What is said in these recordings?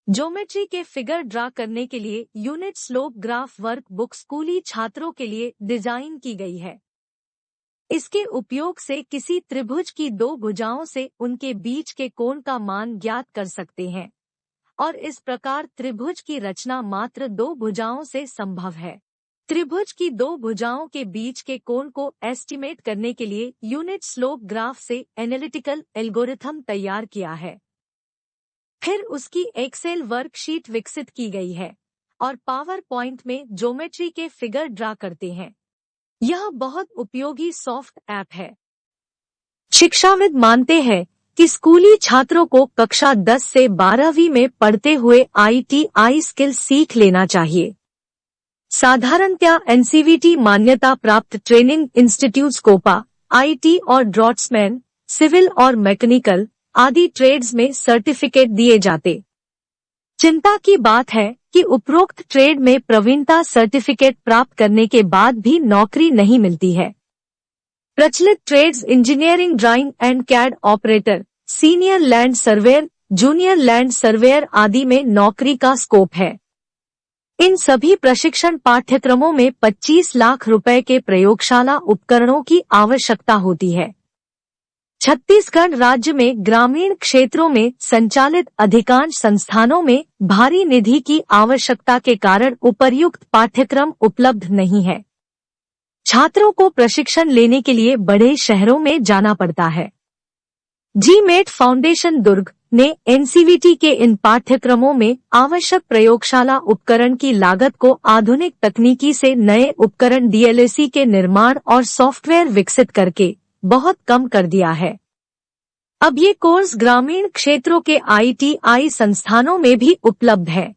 Geometry के figure draw करने के लिए unit slope graph work book स्कूली छात्रों के लिए डिजाइन की गई है। इसके उपयोग से किसी त्रिभुज की दो भुजाओं से उनके बीच के कोण का मान ज्ञात कर सकते हैं और इस प्रकार त्रिभुज की रचना मात्र दो भुजाओं से संभव है। त्रिभुज की दो भुजाओं के बीच के कोण को एस्टिमेट करने के लिए यूनिट स्लोप ग्राफ से एनालिटिकल एल्गोरिथम तैयार किया है। फिर उसकी एक्सेल वर्कशीट विकसित की गई है और पावर पॉइंट में ज्योमेट्री के फिगर ड्रा करते हैं। यह बहुत उपयोगी सॉफ्ट ऐप है। शिक्षाविद मानते हैं कि स्कूली छात्रों को कक्षा 10 से 12वीं में पढ़ते हुए ITI स्किल सीख लेना चाहिए। साधारणतया NCVT मान्यता प्राप्त ट्रेनिंग इंस्टीट्यूट कोपा, IT और ड्रॉट्समैन, सिविल और मैकेनिकल आदि ट्रेड्स में सर्टिफिकेट दिए जाते। चिंता की बात है कि उपरोक्त ट्रेड में प्रवीणता सर्टिफिकेट प्राप्त करने के बाद भी नौकरी नहीं मिलती है। प्रचलित trades engineering, drawing and CAD operator, senior land surveyor, junior land surveyor आदि में नौकरी का स्कोप है। इन सभी प्रशिक्षण पाठ्यक्रमों में 25 लाख रुपए के प्रयोगशाला उपकरणों की आवश्यकता होती है। छत्तीसगढ़ राज्य में ग्रामीण क्षेत्रों में संचालित अधिकांश संस्थानों में भारी निधि की आवश्यकता के कारण उपर्युक्त पाठ्यक्रम उपलब्ध नहीं है। छात्रों को प्रशिक्षण लेने के लिए बड़े शहरों में जाना पड़ता है। GMAT फाउंडेशन दुर्ग ने NCVT के इन पाठ्यक्रमों में आवश्यक प्रयोगशाला उपकरण की लागत को आधुनिक तकनीकी से नए उपकरण DLSE के निर्माण और सॉफ्टवेयर विकसित करके बहुत कम कर दिया है। अब ये कोर्स ग्रामीण क्षेत्रों के ITI संस्थानों में भी उपलब्ध है।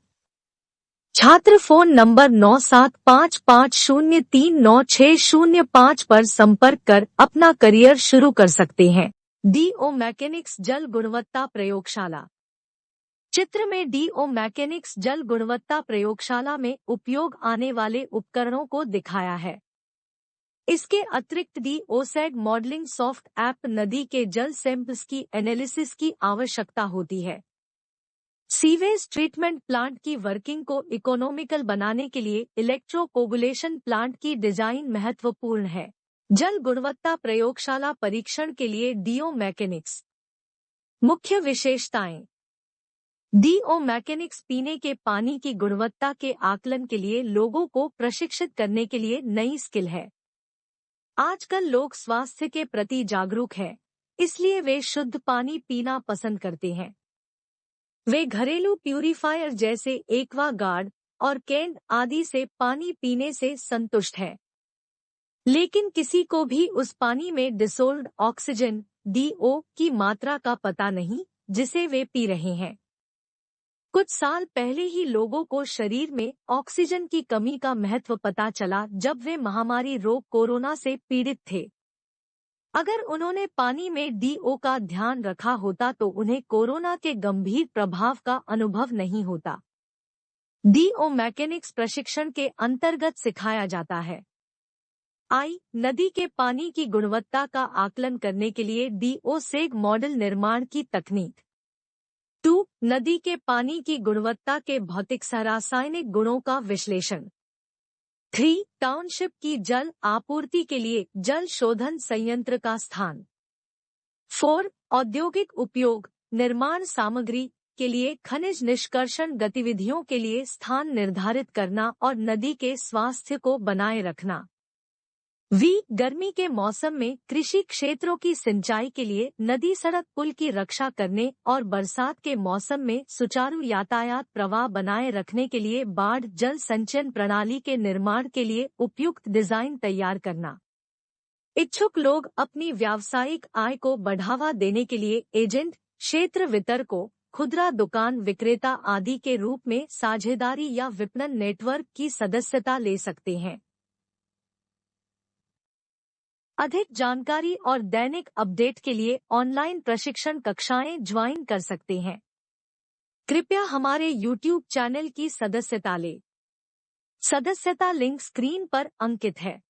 छात्र फोन नंबर 9755039605 पर संपर्क कर अपना करियर शुरू कर सकते हैं। DO मैकेनिक्स जल गुणवत्ता प्रयोगशाला। चित्र में DO मैकेनिक्स जल गुणवत्ता प्रयोगशाला में उपयोग आने वाले उपकरणों को दिखाया है। इसके अतिरिक्त DOSEG मॉडलिंग सॉफ्ट ऐप नदी के जल सैंपल्स की एनालिसिस की आवश्यकता होती है। सीवेज ट्रीटमेंट प्लांट की वर्किंग को इकोनॉमिकल बनाने के लिए इलेक्ट्रोकोगुलेशन प्लांट की डिजाइन महत्वपूर्ण है। जल गुणवत्ता प्रयोगशाला परीक्षण के लिए DO मैकेनिक्स। मुख्य विशेषताएं। DO मैकेनिक्स पीने के पानी की गुणवत्ता के आकलन के लिए लोगों को प्रशिक्षित करने के लिए नई स्किल है। आजकल लोग स्वास्थ्य के प्रति जागरूक हैं, इसलिए वे शुद्ध पानी पीना पसंद करते हैं। वे घरेलू प्यूरीफायर जैसे एक्वागार्ड और कैंड आदि से पानी पीने से संतुष्ट हैं। लेकिन किसी को भी उस पानी में डिसोल्व्ड ऑक्सीजन DO की मात्रा का पता नहीं जिसे वे पी रहे हैं। कुछ साल पहले ही लोगों को शरीर में ऑक्सीजन की कमी का महत्व पता चला जब वे महामारी रोग कोरोना से पीड़ित थे। अगर उन्होंने पानी में DO का ध्यान रखा होता तो उन्हें कोरोना के गंभीर प्रभाव का अनुभव नहीं होता। DO मैकेनिक्स प्रशिक्षण के अंतर्गत सिखाया जाता है। नदी के पानी की गुणवत्ता का आकलन करने के लिए DOSEG मॉडल निर्माण की तकनीक। 2. नदी के पानी की गुणवत्ता के भौतिक रासायनिक गुणों का विश्लेषण। 3. टाउनशिप की जल आपूर्ति के लिए जल शोधन संयंत्र का स्थान। 4. औद्योगिक उपयोग, निर्माण सामग्री के लिए खनिज निष्कर्षण गतिविधियों के लिए स्थान निर्धारित करना और नदी के स्वास्थ्य को बनाए रखना। गर्मी के मौसम में कृषि क्षेत्रों की सिंचाई के लिए नदी सड़क पुल की रक्षा करने और बरसात के मौसम में सुचारू यातायात प्रवाह बनाए रखने के लिए बाढ़ जल संचयन प्रणाली के निर्माण के लिए उपयुक्त डिजाइन तैयार करना। इच्छुक लोग अपनी व्यावसायिक आय को बढ़ावा देने के लिए एजेंट, क्षेत्र वितरकों, खुदरा दुकान विक्रेता आदि के रूप में साझेदारी या विपणन नेटवर्क की सदस्यता ले सकते हैं। अधिक जानकारी और दैनिक अपडेट के लिए ऑनलाइन प्रशिक्षण कक्षाएं ज्वाइन कर सकते हैं। कृपया हमारे YouTube चैनल की सदस्यता लें। सदस्यता लिंक स्क्रीन पर अंकित है।